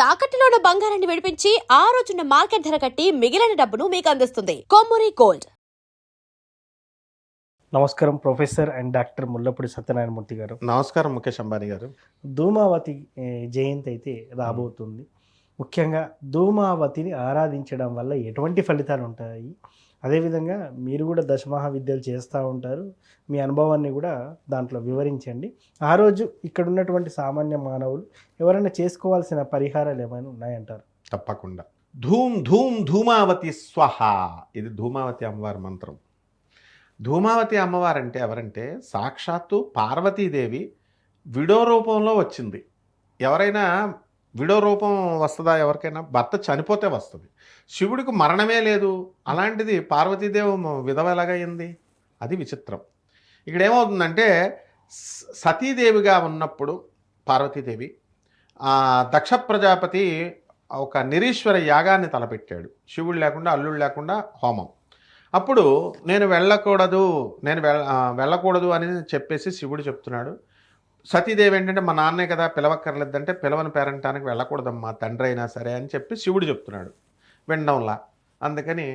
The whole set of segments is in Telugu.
తాకట్టులో ఉన్న బంగారాన్ని విడిపించి ఆ రోజున్న మార్కెట్ ధర కట్టి మిగిలిన డబ్బును మీకు అందిస్తుంది కొమ్మూరి గోల్డ్. నమస్కారం professor and doctor Mullapudi Satyanarayana Murthy గారు. నమస్కారం ముఖేష్ అంబానీ గారు. ధూమావతి జయంతి అయితే రాబోతుంది. ముఖ్యంగా ధూమావతిని ఆరాధించడం వల్ల ఎటువంటి ఫలితాలు ఉంటాయి? అదేవిధంగా మీరు కూడా దశమహావిద్యలు చేస్తూ ఉంటారు, మీ అనుభవాన్ని కూడా దాంట్లో వివరించండి. ఆ రోజు ఇక్కడ ఉన్నటువంటి సామాన్య మానవులు ఎవరైనా చేసుకోవాల్సిన పరిహారాలు ఏమైనా ఉన్నాయంటారు? తప్పకుండా. ధూమ్ ధూమ్ ధూమావతి స్వహ, ఇది ధూమావతి అమ్మవారి మంత్రం. ధూమావతి అమ్మవారు అంటే ఎవరంటే సాక్షాత్తు పార్వతీదేవి విడో రూపంలో వచ్చింది. ఎవరైనా విడో రూపం వస్తుందా? ఎవరికైనా భర్త చనిపోతే వస్తుంది. శివుడికి మరణమే లేదు, అలాంటిది పార్వతీదేవి విధవ ఎలాగైంది? అది విచిత్రం. ఇక్కడ ఏమవుతుందంటే సతీదేవిగా ఉన్నప్పుడు పార్వతీదేవి దక్ష ప్రజాపతి ఒక నిరీశ్వర యాగాన్ని తలపెట్టాడు. శివుడు లేకుండా, అల్లుడు లేకుండా హోమం. అప్పుడు నేను వెళ్ళకూడదు అని చెప్పేసి శివుడు చెప్తున్నాడు. సతీదేవి ఏంటంటే మా నాన్నే కదా, పిలవక్కర్లేదంటే పిలవని పేరంటానికి వెళ్ళకూడదమ్మా, తండ్రి అయినా సరే అని చెప్పి శివుడు చెప్తున్నాడు. వినడంలా. అందుకని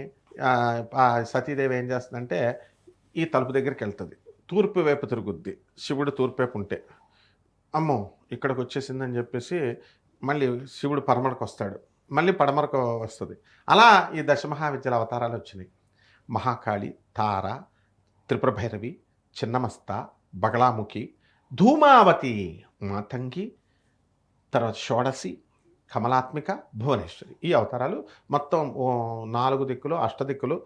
సతీదేవి ఏం చేస్తుందంటే ఈ తలుపు దగ్గరికి వెళ్తుంది. తూర్పు వైపు తిరుగుద్ది. శివుడు తూర్పు వైపు ఉంటే అమ్మో ఇక్కడికి వచ్చేసిందని చెప్పేసి మళ్ళీ శివుడు పడమరకు వస్తాడు, మళ్ళీ పడమరకు వస్తుంది. అలా ఈ దశమహావిద్యల అవతారాలు వచ్చినాయి. మహాకాళి, తార, త్రిపురభైరవి, చిన్నమస్త, బగళాముఖి, ధూమావతి, మాతంగి, తర్వాత షోడసి, కమలాత్మిక, భువనేశ్వరి. ఈ అవతారాలు మొత్తం 4 దిక్కులు, అష్టదిక్కులు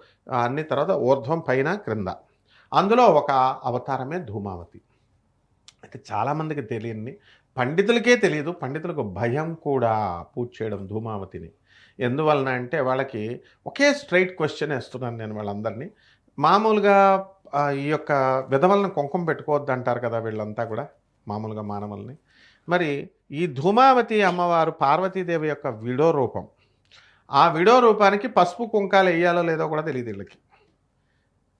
అన్ని, తర్వాత ఊర్ధ్వం, పైన, క్రింద. అందులో ఒక అవతారమే ధూమావతి. అయితే చాలామందికి తెలియని, పండితులకే తెలియదు. పండితులకు భయం కూడా పూజ చేయడం ధూమావతిని. ఎందువలన అంటే వాళ్ళకి ఒకే స్ట్రైట్ క్వశ్చన్ వేస్తున్నాను నేను వాళ్ళందరినీ. మామూలుగా ఈ యొక్క విధవలను కుంకుమ పెట్టుకోవద్దు అంటారు కదా వీళ్ళంతా కూడా, మామూలుగా మానవుల్ని. మరి ఈ ధూమావతి అమ్మవారు పార్వతీదేవి యొక్క విడో రూపం. ఆ విడో రూపానికి పసుపు కుంకాలు వేయాలో లేదో కూడా తెలియదు వీళ్ళకి.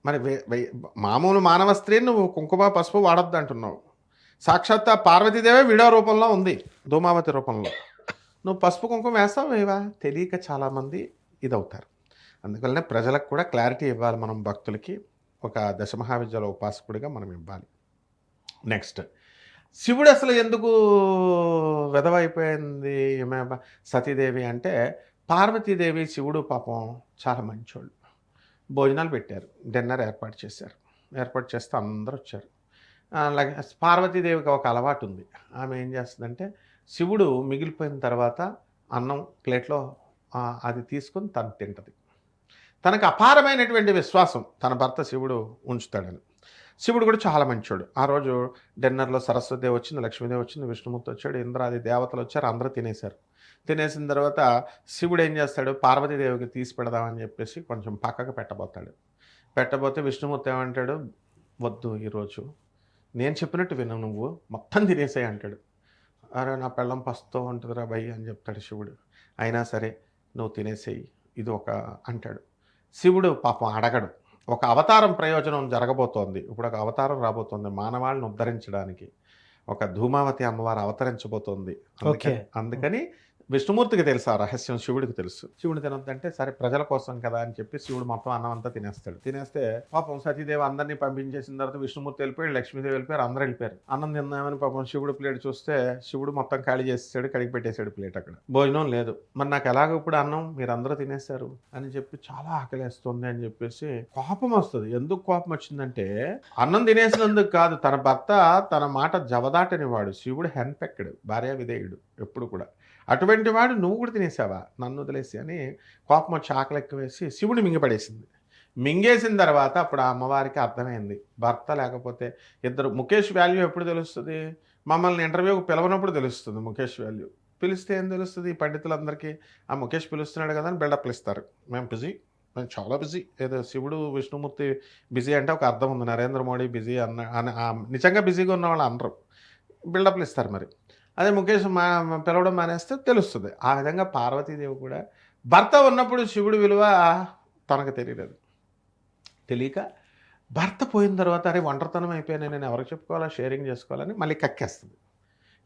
మరి మామూలు మానవ స్త్రీని నువ్వు కుంకుమ పసుపు వాడొద్దు అంటున్నావు. సాక్షాత్ పార్వతీదేవి విడో రూపంలో ఉంది, ధూమావతి రూపంలో. నువ్వు పసుపు కుంకుమ వేస్తావు వేవా? తెలియక చాలామంది ఇదవుతారు. అందువల్లనే ప్రజలకు కూడా క్లారిటీ ఇవ్వాలి. మనం భక్తులకి ఒక దశమహావిద్యల ఉపాసకుడిగా మనం ఇవ్వాలి. నెక్స్ట్, శివుడు అసలు ఎందుకు విధవైపోయింది సతీదేవి అంటే, పార్వతీదేవి శివుడు పాపం చాలా మంచోళ్ళు. భోజనాలు పెట్టారు, డిన్నర్ ఏర్పాటు చేశారు. ఏర్పాటు చేస్తే అందరూ వచ్చారు. అలాగే పార్వతీదేవికి ఒక అలవాటు ఉంది. ఆమె ఏం చేస్తుందంటే శివుడు మిగిలిపోయిన తర్వాత అన్నం ప్లేట్లో అది తీసుకొని తను తింటుంది. తనకు అపారమైనటువంటి విశ్వాసం తన భర్త శివుడు ఉంచుతాడని. శివుడు కూడా చాలా మంచోడు. ఆ రోజు డిన్నర్లో సరస్వతిదేవి వచ్చింది, లక్ష్మీదేవి వచ్చింది, విష్ణుమూర్తి వచ్చాడు, ఇంద్రాది దేవతలు వచ్చారు, అందరూ తినేశారు. తినేసిన తర్వాత శివుడు ఏం చేస్తాడు, పార్వతీదేవికి తీసి పెడదామని చెప్పేసి కొంచెం పక్కకు పెట్టబోతే విష్ణుమూర్తి ఏమంటాడు, వద్దు ఈరోజు నేను చెప్పినట్టు విను, నువ్వు మొత్తం తినేసాయి అంటాడు. అరే నా పెళ్ళం పస్తూ ఉంటుందిరా భయ్ అని చెప్తాడు శివుడు. అయినా సరే నువ్వు తినేసేయి ఇది ఒక అంటాడు. శివుడు పాపం అడగడు. ఒక అవతారం ప్రయోజనం జరగబోతోంది. ఇప్పుడు ఒక అవతారం రాబోతోంది మానవాళ్ళని ఉద్ధరించడానికి. ఒక ధూమావతి అమ్మవారు అవతరించబోతోంది. అందుకని విష్ణుమూర్తికి తెలుసు ఆ రహస్యం, శివుడికి తెలుసు. శివుడు తినొద్దంటే సరే ప్రజల కోసం కదా అని చెప్పి శివుడు మొత్తం అన్నం అంతా తినేస్తాడు. తినేస్తే పాపం సతీదేవి అందరినీ పంపించేసిన తర్వాత విష్ణుమూర్తి వెళ్ళిపోయాడు, లక్ష్మీదేవి వెళ్ళిపోయారు, అందరూ వెళ్ళిపోయారు. అన్నం తిందామని పాపం శివుడు ప్లేట్ చూస్తే శివుడు మొత్తం ఖాళీ చేసేసాడు, కడిగి పెట్టేశాడు ప్లేట్. అక్కడ భోజనం లేదు. మరి నాకు ఎలాగో ఇప్పుడు అన్నం మీరు అందరూ తినేశారు అని చెప్పి చాలా ఆకలేస్తుంది అని చెప్పేసి కోపం వస్తుంది. ఎందుకు కోపం వచ్చిందంటే అన్నం తినేసినందుకు కాదు, తన భర్త తన మాట జవదాటని వాడు. శివుడు హెన్పెక్కడు, భార్య విధేయుడు ఎప్పుడు కూడా. అటువంటి వాడు నువ్వు కూడా తినేసావా, నన్ను వదిలేసి అని కోపం వచ్చి ఆకలి ఎక్కువ వేసి శివుడు మింగిపడేసింది. మింగేసిన తర్వాత అప్పుడు ఆ అమ్మవారికి అర్థమైంది, భర్త లేకపోతే ఇద్దరు. ముఖేష్ వాల్యూ ఎప్పుడు తెలుస్తుంది? మమ్మల్ని ఇంటర్వ్యూకి పిలవనప్పుడు తెలుస్తుంది ముఖేష్ వాల్యూ. పిలిస్తే ఏం తెలుస్తుంది? పండితులందరికీ ఆ ముఖేష్ పిలుస్తున్నాడు కదా అని బిల్డప్లు ఇస్తారు. మేము చాలా బిజీ. ఏదో శివుడు విష్ణుమూర్తి బిజీ అంటే ఒక అర్థం ఉంది. నరేంద్ర మోడీ బిజీ నిజంగా బిజీగా ఉన్న వాళ్ళు అనరు, బిల్డప్లు ఇస్తారు. మరి అదే ముఖేష్ పిలవడం మానేస్తే తెలుస్తుంది. ఆ విధంగా పార్వతీదేవి కూడా భర్త ఉన్నప్పుడు శివుడి విలువ తనకు తెలియక భర్త పోయిన తర్వాత అరే ఒంటరితనం అయిపోయాను, నేను ఎవరికి చెప్పుకోవాలా, షేరింగ్ చేసుకోవాలని మళ్ళీ కక్కేస్తుంది.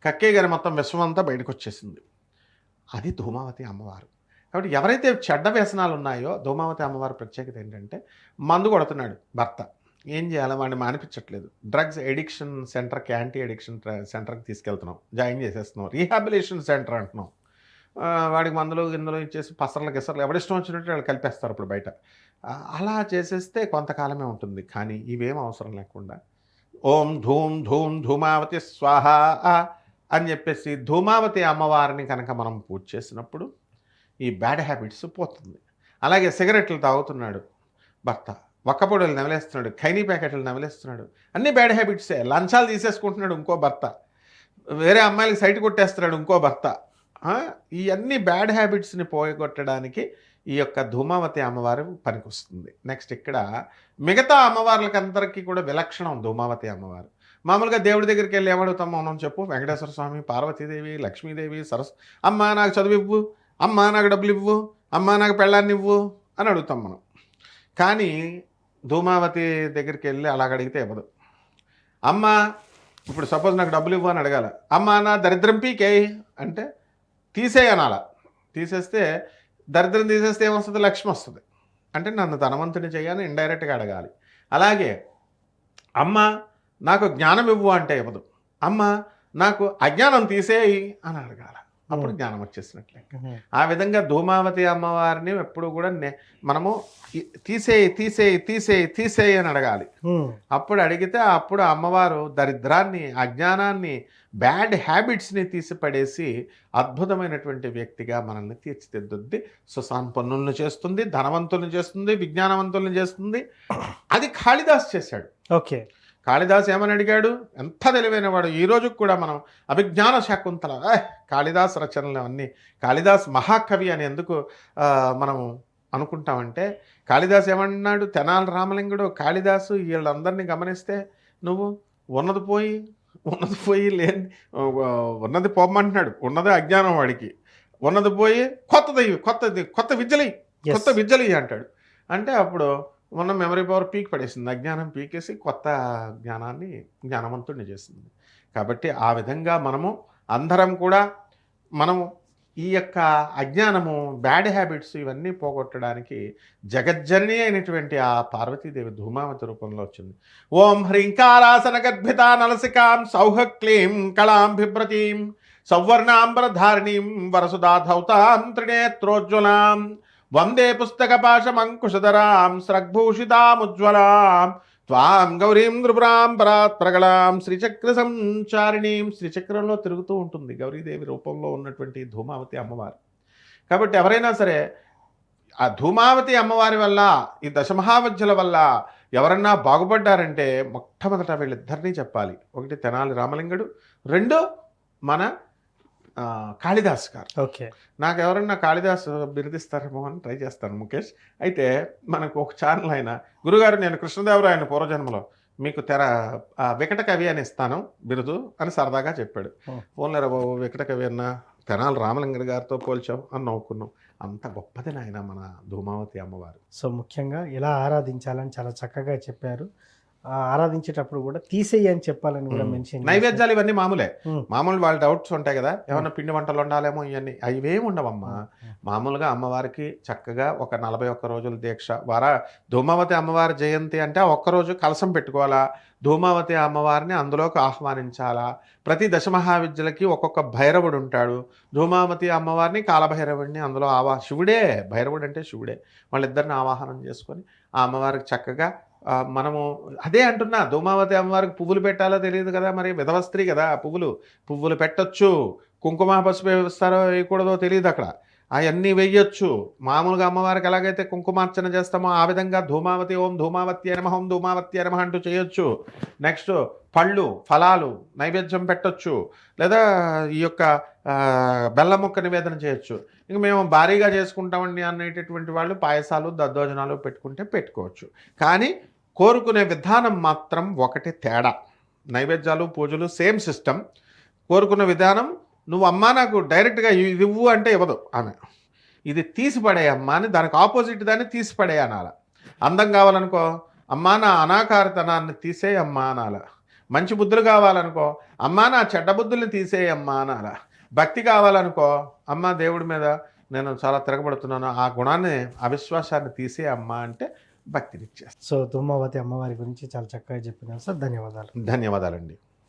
కక్కే గారి మొత్తం విశ్వం అంతా బయటకు వచ్చేసింది. అది ధూమావతి అమ్మవారు. కాబట్టి ఎవరైతే చెడ్డ వ్యసనాలు ఉన్నాయో ధూమావతి అమ్మవారి ప్రత్యేకత ఏంటంటే, మందు కొడుతున్నాడు భర్త, ఏం చేయాలి, వాడిని మానిపించట్లేదు, డ్రగ్స్ ఎడిక్షన్ సెంటర్కి, యాంటీ ఎడిక్షన్ సెంటర్కి తీసుకెళ్తున్నాం, జాయిన్ చేసేస్తున్నాం, రీహాబిలేషన్ సెంటర్ అంటున్నాం. వాడికి మందులు గిందులు ఇచ్చేసి పసర్లు గిసర్లు ఎవరిష్టం వచ్చినట్టు వాళ్ళు కలిపేస్తారు ఇప్పుడు బయట. అలా చేసేస్తే కొంతకాలమే ఉంటుంది. కానీ ఇవేం అవసరం లేకుండా ఓం ధూమ్ ధూమ్ ధూమావతి స్వాహ అని చెప్పేసి ధూమావతి అమ్మవారిని కనుక మనం పూజ చేసినప్పుడు ఈ బ్యాడ్ హ్యాబిట్స్ పోతుంది. అలాగే సిగరెట్లు తాగుతున్నాడు భర్త, వక్కపొడులు నవలేస్తున్నాడు, ఖైనీ ప్యాకెట్లు నవలేస్తున్నాడు, అన్నీ బ్యాడ్ హ్యాబిట్సే. లంచాలు తీసేసుకుంటున్నాడు ఇంకో భర్త, వేరే అమ్మాయిలకి సైట్ కొట్టేస్తున్నాడు ఇంకో భర్త. ఈ అన్ని బ్యాడ్ హ్యాబిట్స్ని పోగొట్టడానికి ఈ యొక్క ధూమావతి అమ్మవారు పనికొస్తుంది. నెక్స్ట్ ఇక్కడ మిగతా అమ్మవార్లకందరికీ కూడా విలక్షణం ధూమావతి అమ్మవారు. మామూలుగా దేవుడి దగ్గరికి వెళ్ళి ఏమడుగుతాం మనం చెప్పు, వెంకటేశ్వర స్వామి, పార్వతీదేవి, లక్ష్మీదేవి, అమ్మ నాకు చదువు ఇవ్వు, అమ్మ నాకు డబ్బులు ఇవ్వు, అమ్మ నాకు పెళ్ళాన్ని ఇవ్వు అని అడుగుతాం మనం. కానీ ధూమావతి దగ్గరికి వెళ్ళి అలాగ అడిగితే ఇవ్వదు. అమ్మ ఇప్పుడు సపోజ్ నాకు డబ్బులు ఇవ్వు అని అడగాల, అమ్మ నా దరిద్రం పీకే అంటే తీసేయనాల, తీసేస్తే దరిద్రం తీసేస్తే ఏమొస్తుంది, లక్ష్మి వస్తుంది. అంటే నన్ను ధనవంతుని చేయాలని ఇండైరెక్ట్గా అడగాలి. అలాగే అమ్మ నాకు జ్ఞానం ఇవ్వు అంటే ఇవ్వదు, అమ్మ నాకు అజ్ఞానం తీసేయి అని అడగాలి, అప్పుడు జ్ఞానం వచ్చేసినట్లే. ఆ విధంగా ధూమావతి అమ్మవారిని ఎప్పుడు కూడా మనము తీసేయి తీసేయి తీసేయి తీసేయి అని అడగాలి. అప్పుడు అడిగితే అప్పుడు అమ్మవారు దరిద్రాన్ని, అజ్ఞానాన్ని, బ్యాడ్ హ్యాబిట్స్ని తీసిపడేసి అద్భుతమైనటువంటి వ్యక్తిగా మనల్ని తీర్చిదిద్దుద్ది. సుసంపన్నులను చేస్తుంది, ధనవంతులను చేస్తుంది, విజ్ఞానవంతులను చేస్తుంది. అది కాళిదాస్ చేశాడు. ఓకే, కాళిదాస్ ఏమని అడిగాడు, ఎంత తెలివైన వాడు. ఈరోజు కూడా మనం అభిజ్ఞాన శాకుంతల కాళిదాస్ రచనలు అన్నీ, కాళిదాస్ మహాకవి అని ఎందుకు మనం అనుకుంటామంటే, కాళిదాస్ ఏమన్నాడు, తెనాలి రామలింగుడు, కాళిదాసు వీళ్ళందరినీ గమనిస్తే నువ్వు ఉన్నది పోయి లేని ఉన్నది పోమంటున్నాడు, ఉన్నది అజ్ఞానం వాడికి, ఉన్నది పోయి కొత్త విద్యలు అంటాడు. అంటే అప్పుడు ఉన్న మెమరీ పవర్ పీక్ పడేసింది, అజ్ఞానం పీకేసి కొత్త జ్ఞానాన్ని జ్ఞానవంతుడిని చేసింది. కాబట్టి ఆ విధంగా మనము అందరం కూడా మనము ఈ యొక్క అజ్ఞానము, బ్యాడ్ హ్యాబిట్స్ ఇవన్నీ పోగొట్టడానికి జగజ్జనని అయినటువంటి ఆ పార్వతీదేవి ధూమావతి రూపంలో వచ్చింది. ఓం హ్రీంకారాసన గర్భిత నలసికాం సౌహక్లీం కళాం బిభ్రతీం సౌవర్ణాంబరధారిణీం వరసుధాధౌతాం త్రినేత్రోజ్వలాం వందే పుస్తకపాశమంకుశధరాం స్రగ్భూషితాముజ్వలాం త్వాం గౌరీం త్రిపురాం పరాత్ప్రగళాం శ్రీచక్ర సంచారిణీం. శ్రీచక్రంలో తిరుగుతూ ఉంటుంది గౌరీదేవి రూపంలో ఉన్నటువంటి ధూమావతి అమ్మవారు. కాబట్టి ఎవరైనా సరే ఆ ధూమావతి అమ్మవారి వల్ల, ఈ దశమహావిద్యల వల్ల ఎవరన్నా బాగుపడ్డారంటే మొట్టమొదట వీళ్ళిద్దరినీ చెప్పాలి. ఒకటి తెనాలి రామలింగుడు, రెండు మన కాళిదాస్ గారు. ఓకే, నాకు ఎవరన్నా కాళిదాస్ బిరుదిస్తారేమో అని ట్రై చేస్తాను ముఖేష్. అయితే మనకు ఒక ఛానల్ ఆయన, గురుగారు నేను కృష్ణదేవరాయన పూర్వజన్మలో మీకు వికట కవి అని ఇస్తాను బిరుదు అని సరదాగా చెప్పాడు. ఫోన్లేరా బాబు, వికట కవి అన్న తెనాలి రామలింగడి గారితో పోల్చాం అని నవ్వుకున్నాం. అంత గొప్పది నాయన మన ధూమావతి అమ్మవారు. సో ముఖ్యంగా ఎలా ఆరాధించాలని చాలా చక్కగా చెప్పారు. ఆరాధించేటప్పుడు కూడా తీసేయి అని చెప్పాలని కూడా మెన్షన్. నైవేద్యాలు ఇవన్నీ మామూలు వాళ్ళ డౌట్స్ ఉంటాయి కదా, ఏమన్నా పిండి వంటలు ఉండాలేమో ఇవన్నీ, అవేమి ఉండవమ్మా. మామూలుగా అమ్మవారికి చక్కగా ఒక 41 రోజుల దీక్ష. ధూమావతి అమ్మవారి జయంతి అంటే ఒక్కరోజు కలశం పెట్టుకోవాలా, ధూమావతి అమ్మవారిని అందులోకి ఆహ్వానించాలా. ప్రతి దశమహావిద్యలకి ఒక్కొక్క భైరవుడు ఉంటాడు. ధూమావతి అమ్మవారిని కాలభైరవుడిని అందులో శివుడే, భైరవుడు అంటే శివుడే, వాళ్ళిద్దరిని ఆవాహనం చేసుకొని ఆ అమ్మవారికి చక్కగా మనము అదే అంటున్నా, ధూమావతి అమ్మవారికి పువ్వులు పెట్టాలో తెలియదు కదా, మరి విధవ స్త్రీ కదా, పువ్వులు పెట్టొచ్చు, కుంకుమ పసుపు వేస్తారో వేయకూడదో తెలియదు అక్కడ, అవన్నీ వేయొచ్చు. మామూలుగా అమ్మవారికి ఎలాగైతే కుంకుమార్చన చేస్తామో ఆ విధంగా ధూమావతి ఓం ధూమావతి నమః ఓం ధూమావతి నమః అంటూ చేయొచ్చు. నెక్స్ట్ పళ్ళు, ఫలాలు నైవేద్యం పెట్టొచ్చు, లేదా ఈ యొక్క బెల్లం ముక్క నివేదన చేయొచ్చు. ఇంక మేము భారీగా చేసుకుంటామండి అనేటటువంటి వాళ్ళు పాయసాలు, దద్దోజనాలు పెట్టుకోవచ్చు. కానీ కోరుకునే విధానం మాత్రం ఒకటి తేడా. నైవేద్యాలు, పూజలు సేమ్ సిస్టమ్, కోరుకున్న విధానం. నువ్వు అమ్మా నాకు డైరెక్ట్గా ఇది ఇవ్వు అంటే ఇవ్వదు ఆమె, ఇది తీసిపడేయమ్మా అని దానికి ఆపోజిట్ దాన్ని తీసిపడే అనాల. అందం కావాలనుకో, అమ్మా నా అనాకారితనాన్ని తీసేయమ్మా అనాల. మంచి బుద్ధులు కావాలనుకో, అమ్మా నా చెడ్డ బుద్ధుల్ని తీసేయమ్మా అనాల. భక్తి కావాలనుకో, అమ్మ దేవుడి మీద నేను చాలా తిరగబడుతున్నాను, ఆ గుణాన్ని అవిశ్వాసాన్ని తీసే అమ్మ అంటే భక్తినిచ్చేస్తాను. సో ధూమావతి అమ్మవారి గురించి చాలా చక్కగా చెప్పినారు సార్. ధన్యవాదాలు. ధన్యవాదాలండి.